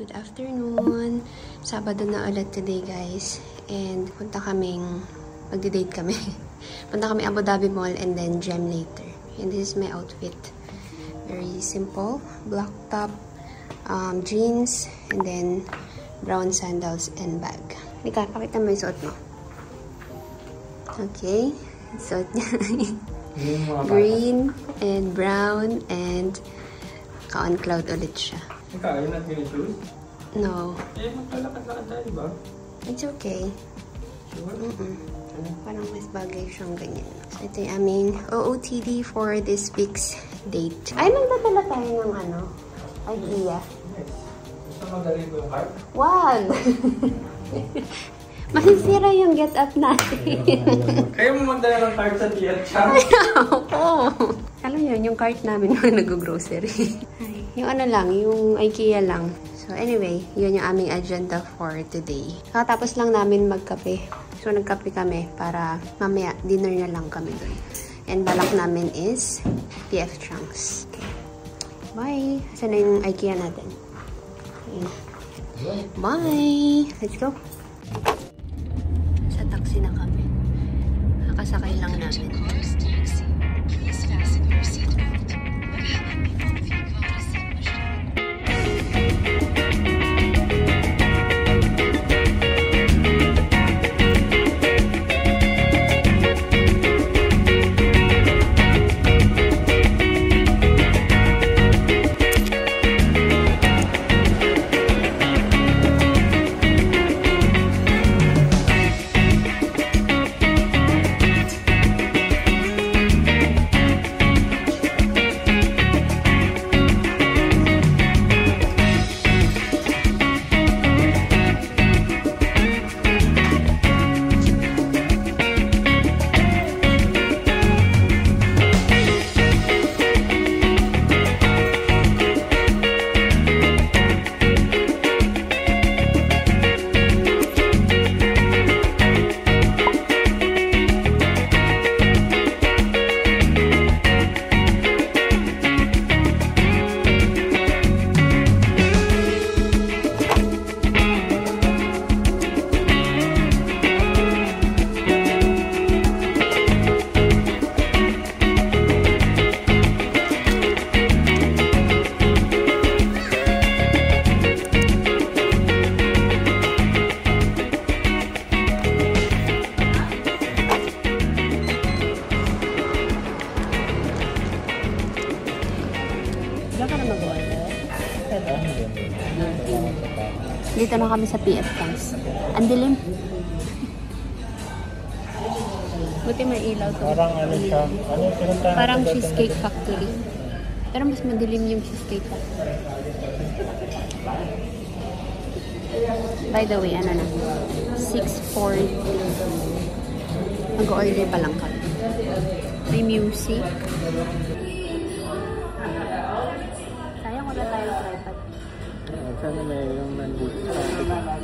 Good afternoon. Sabado na ulit today, guys. And magdi-date kami. Punta kami Abu Dhabi Mall and then Gem later. And this is my outfit. Very simple. Black top, jeans, and then brown sandals and bag. Nika, pakita mo yung suot mo. Okay. Suot niya. Green and brown and on cloud ulit siya. Ikaw, you're not gonna choose? No. Eh, magkalakad-lakad tayo, diba? It's okay. Sure? Parang mas bagay siyang ganyan. So, ito yung aming OOTD for this week's date. Ay, magdadala tayo ng IKEA. Yes. Gusto mo dalhin ko yung cart? Wag! Masisira yung get up natin. Kayo mo magdala ng cart sa Tiat Chang? Oo. Alam niyo, yung cart namin nung nag-grocery. Yung yung IKEA lang. So anyway, yun yung aming agenda for today. Kakatapos lang namin magkape. So nagkape kami para mamaya dinner na lang kami dun. And balak namin is PF Chang's. Okay. Bye! Saan na yung IKEA natin? Okay. Bye! Let's go! Sa taxi na kami. Nakasakay lang namin. Dito na kami sa PF Chang's. Ang dilim. Buti may ilaw to. Parang siya? Parang Cheesecake Factory. Pero mas madilim yung Cheesecake Factory. By the way, 6:40. Mag-order pa lang kami. May music. Sayang wala tayong tripod.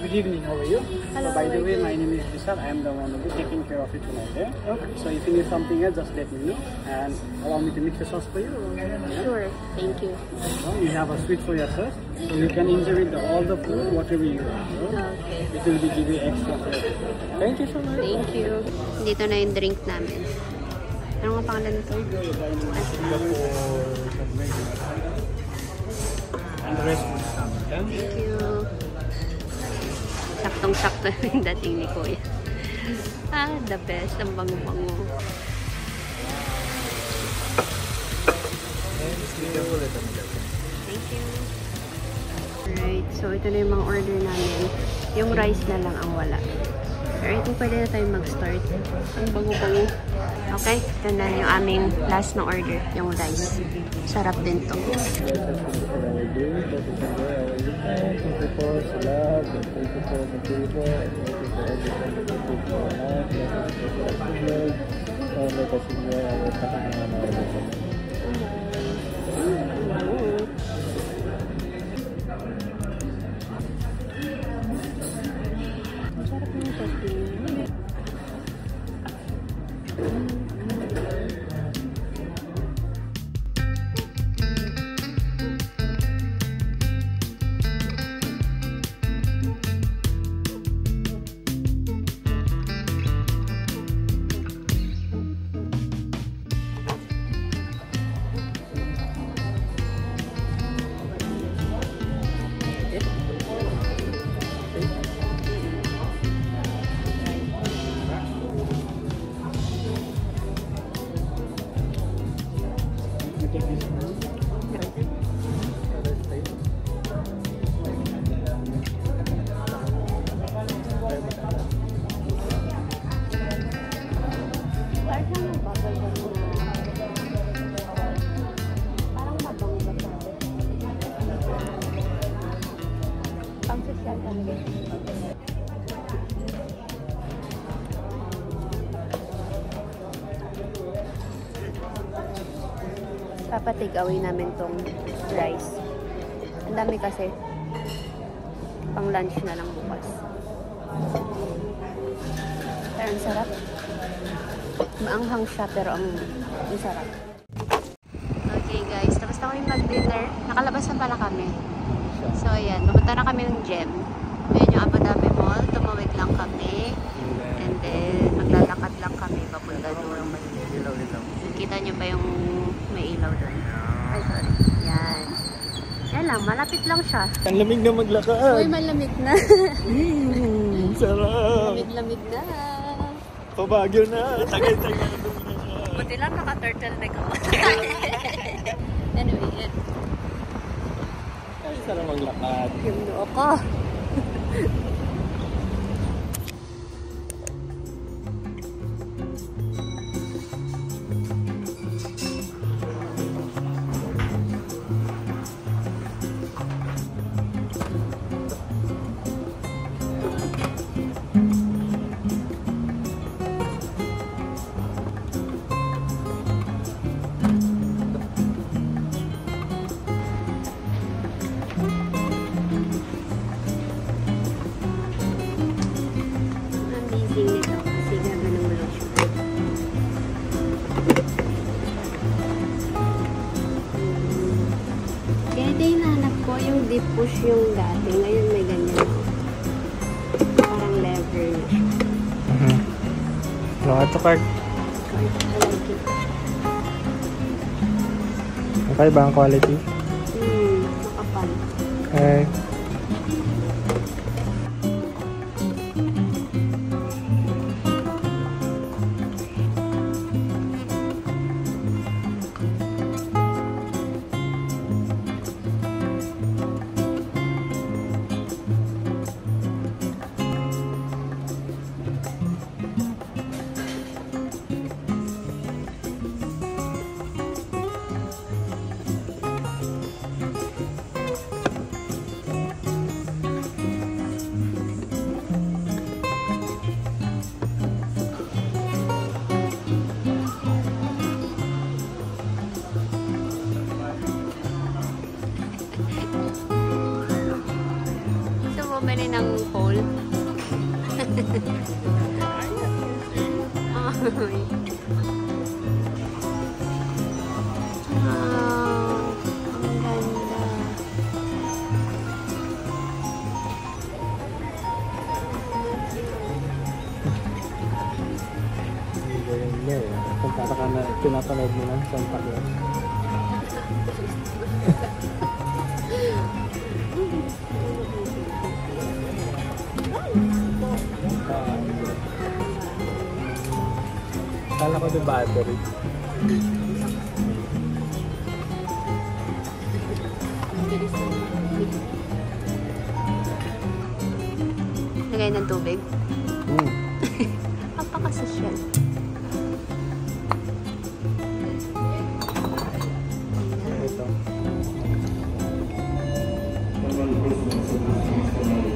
Good evening, how are you? Hello, By the way, my name is Vishal. I am the one who will be taking care of it tonight. Okay. So if you need something else, just let me know. And allow me to mix the sauce for you. Sure, thank you. You have a sweet soya sauce. So you can enjoy with all the food, whatever you want. Okay. It will be give you extra flavor. Thank you so much. Thank you. Dito na yung drink namin. Ano nga pangalan nito? And the rest will come. Thank you. Saktong-sakto na yung dating ni Kuya. The best. Ang bango-bango. Thank you. Alright. So, ito na yung mga order namin. Yung rice na lang ang wala. Pero I think pwede na tayo mag-start. Ang bango-bango. Okay? Ito na yung aming last na order. Yung rice. Sarap din to. Parang mabagal ba mo? Parang mabango ba sabi? Pang social talaga. Papatig away namin tong rice. Ang dami kasi. Pang lunch na lang bukas. Pero ang sarap. Maanghang siya pero ang sarap. Okay guys, tapos na kami mag-dinner. Nakalabas na pala kami. So ayan, pumunta na kami ng gym. Ayan yung Abu Dhabi Mall. Tumawid lang kami. And then maglalakad lang kami papunta doon. Ilaw-ilaw. Kita niyo ba yung may ilaw doon? Ay, sorry. Yan. Yan lang, malapit lang siya. Ang lamig na maglakad. Uy, malamig na. Sarap. Lamig-lamig na. Pabagyo na. Tagay-tagay. Buti lang naka-turtleneck ako. Anyway, yan. Ay, sarap maglakad. Yung noo ko. Amazing nito kasi gaganon mo lang siya. Kaya ito yung hanap ko, yung deep push yung dati. Ngayon may ganyan ako. Parang lever na siya. No, ito card. I like it. Okay ba ang quality? Makapal. Okay. Bumili ng pole. Ay. Ang ganda. Kung ka na pinapanood mo lang sa pag-iwas. Kala ko yung battery. Lagay ng tubig. Apakasosyal. Ito.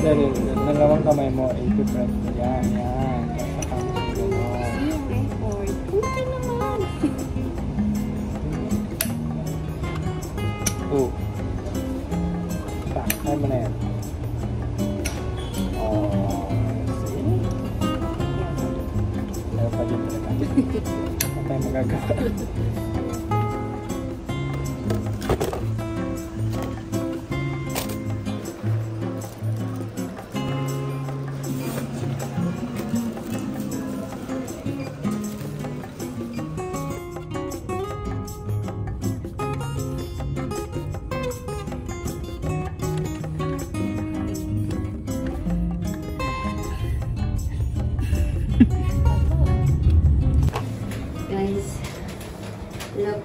Dali, dalawang kamay mo, 80 press. Yan, yan. Yung effort. Puti naman. Oh. Kaya mo na yan. Oh, see? Ayaw pa din talaga. Ano tayo magagawa? Guys, look.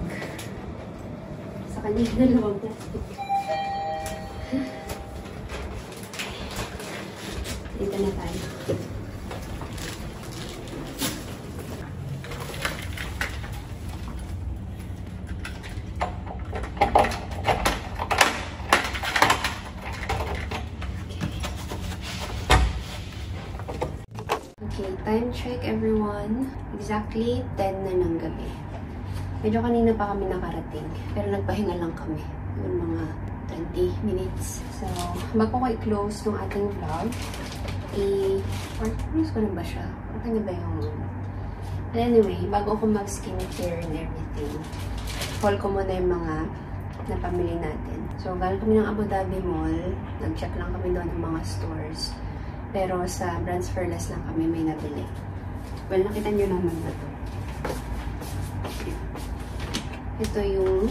Sa kanyang dalawang plastic. Dito na tayo. exactly 10 na ng gabi. Medyo kanina pa kami nakarating, pero nagpahinga lang kami. Yung mga 20 minutes. So, bago ko i-close ng ating vlog, close ko na ba siya? Ano ba yung... Anyway, bago ko mag-skincare and everything, haul ko muna yung mga napamili natin. So, galing kami ng Abu Dhabi Mall. Nag-check lang kami doon ng mga stores. Pero sa Brands Furless lang kami may nabili. Well, nakita nyo naman na to. Ito yung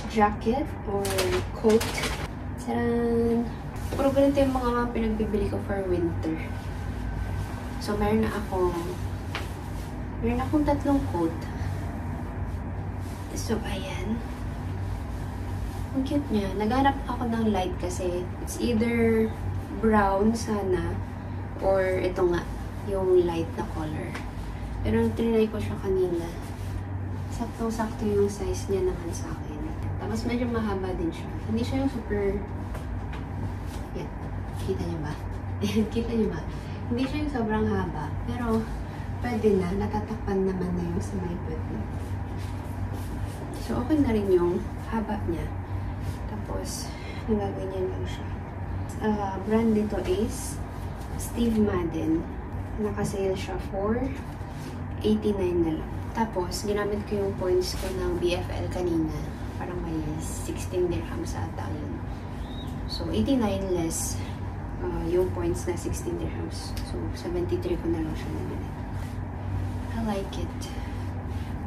jacket or coat. Taran! Puro ganito yung mga pinagbibili ko for winter. So, meron akong 3 coat. So, ayan. Ang cute niya. Naghanap ako ng light kasi it's either brown sana or ito nga, yung light na color. Pero trinay ko siya kanina. Saktong-sakto yung size niya naman sa akin. Tapos medyo mahaba din siya. Hindi siya yung super... Yan. Kita niyo ba? Kita niyo ba? Hindi siya yung sobrang haba. Pero pwede na. Natatakpan naman na yung sa may butt niya. So okay na rin yung haba niya. Tapos nagaganyan lang siya. Brand nito is Steve Madden. Naka-sale siya for $89 na lang. Tapos, ginamit ko yung points ko ng BFL kanina. Parang may 16 dirhams ata yun. So, 89 less yung points na 16 dirhams. So, 73 ko na lang siya nabili. I like it.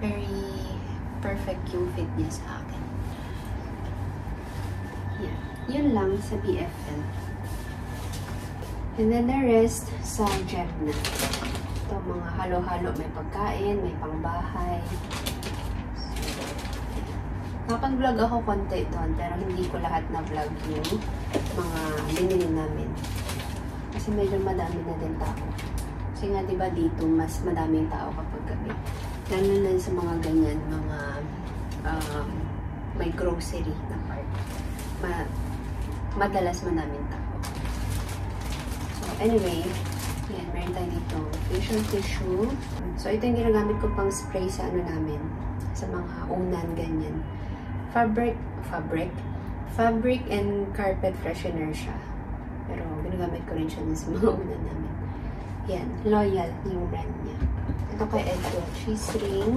Very perfect yung fit niya sa akin. Yeah. Yun lang sa BFL. And then the rest sa Jeb na. Ito mga halo-halo. May pagkain, may pangbahay. Nakapag-vlog ako konti doon, pero hindi ko lahat na vlog yung mga binili namin. Kasi medyo madami na din tao. Kasi nga diba dito, mas madaming tao kapag gabi. Lalo na sa mga ganyan, mga may grocery na part. Madalas madaming tao. Anyway, yan, meron tayo dito facial tissue. So, ito yung ginagamit ko pang spray sa ano namin, sa mga unan, ganyan. Fabric and carpet freshener siya. Pero, ginagamit ko rin siya sa mga unan namin. Yan, Loyal yung brand niya. Ito kay Edgo, cheese ring.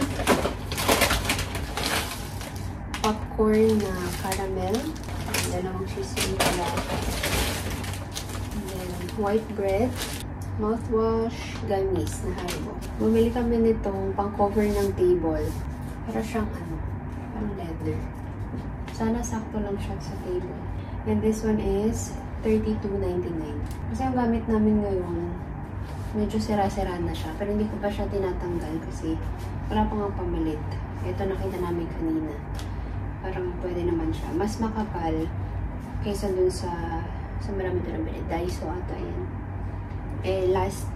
Popcorn na caramel. Dalawang cheese ring pala. White bread, mouthwash, gummies na Haribo. Bumili kami nitong pang-cover ng table. Para siyang ano, parang leather. Sana sakto lang siya sa table. And this one is $32.99. Kasi ang gamit namin ngayon, medyo sira-sira na siya. Pero hindi ko pa siya tinatanggal kasi wala pa nga pamilit. Ito nakita namin kanina. Parang pwede naman siya. Mas makapal kaysa dun sa marami na nabili. Daiso ata yan. Last,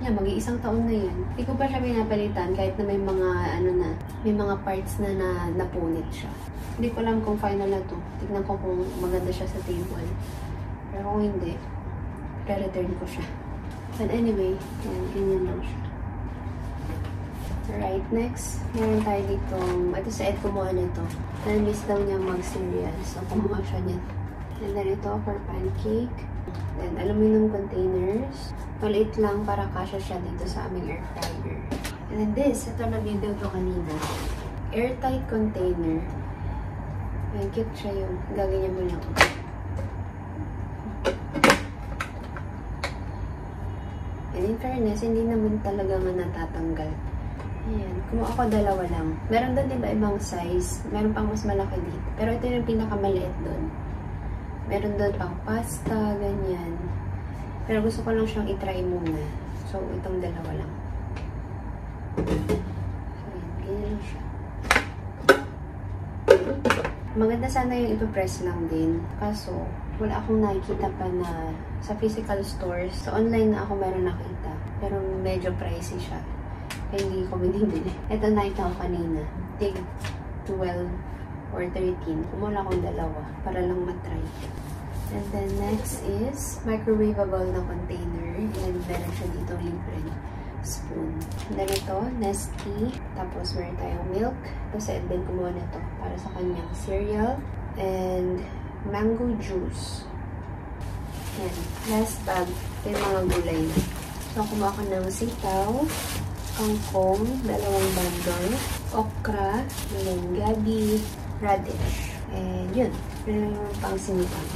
mag-iisang taon na yan. Hindi ko pa siya pinapalitan kahit na may mga, may mga parts na napunit siya. Hindi ko alam kung final na to. Tignan ko kung maganda siya sa table. Pero kung hindi, re-return ko siya. But anyway, yan, ganyan lang siya. Alright, next, meron tayo dito. Ito sa Ed kumuha na ito. Na-miss daw niya mag-cereal. So, kumuha siya niya. And then ito for pancake. Then aluminum containers. Maliit lang para kasya siya dito sa aming air fryer. And then this, ito na video ko kanina. Airtight container. Ayan, cute siya yung gaganyan mo lang. And in fairness, hindi naman talaga nga natatanggal. Ayan, kumuha ako dalawa lang. Meron doon diba ibang size. Meron pang mas malaki dito. Pero ito yung pinakamaliit doon. Meron doon pang pasta, ganyan. Pero gusto ko lang siyang itry muna. So, itong dalawa lang. So, yan. Ganyan lang siya. Maganda sana yung ipipress lang din. Kaso, wala akong nakikita pa na sa physical stores. So, online na ako meron nakita. Pero medyo pricey siya. Kaya hindi ko binibili. Ito nakita ko kanina. Tig 12 or 13. Kumula akong dalawa para lang matry. And then next is microwavable na container. And meron siya dito libre. spoon. And then ito, Nestea. Tapos meron tayong milk. Tapos Edben kumuha na ito para sa kanyang cereal. And mango juice. Yan. Last bag, ito yung mga gulay na. So, kumuha ko ng sitaw, kangkong, 2 bandol, okra, gabi, radish. And yun. Yun yung pang sinigang.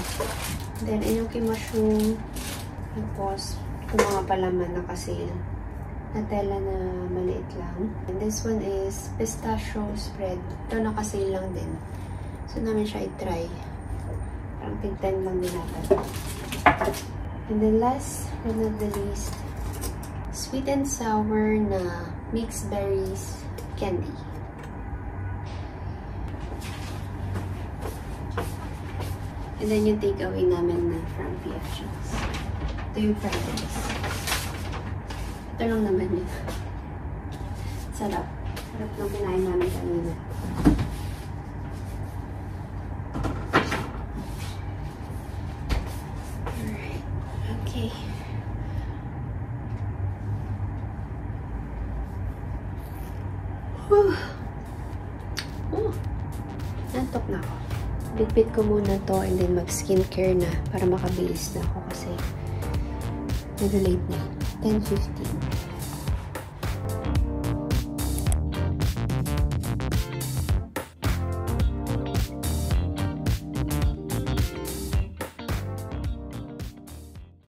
Then, enoki mushroom. Tapos, ito mga palaman na kasale. Nutella na maliit lang. And this one is pistachio spread. Ito nakasale lang din. So, namin siya i-try. Parang tig-10 lang din natin. And then last but not the least, sweet and sour na mixed berries candy. And then yung takeaway namin na from PF Chang's. Ito yung fried rice. Ito lang naman yun. Sarap. Sarap nung kinain namin kanina. Alright. Okay. Whew. Oh. Nantok na ako. Bitbit ko muna to and then mag-skincare na para makabilis na ako kasi nag-late na. 10:15.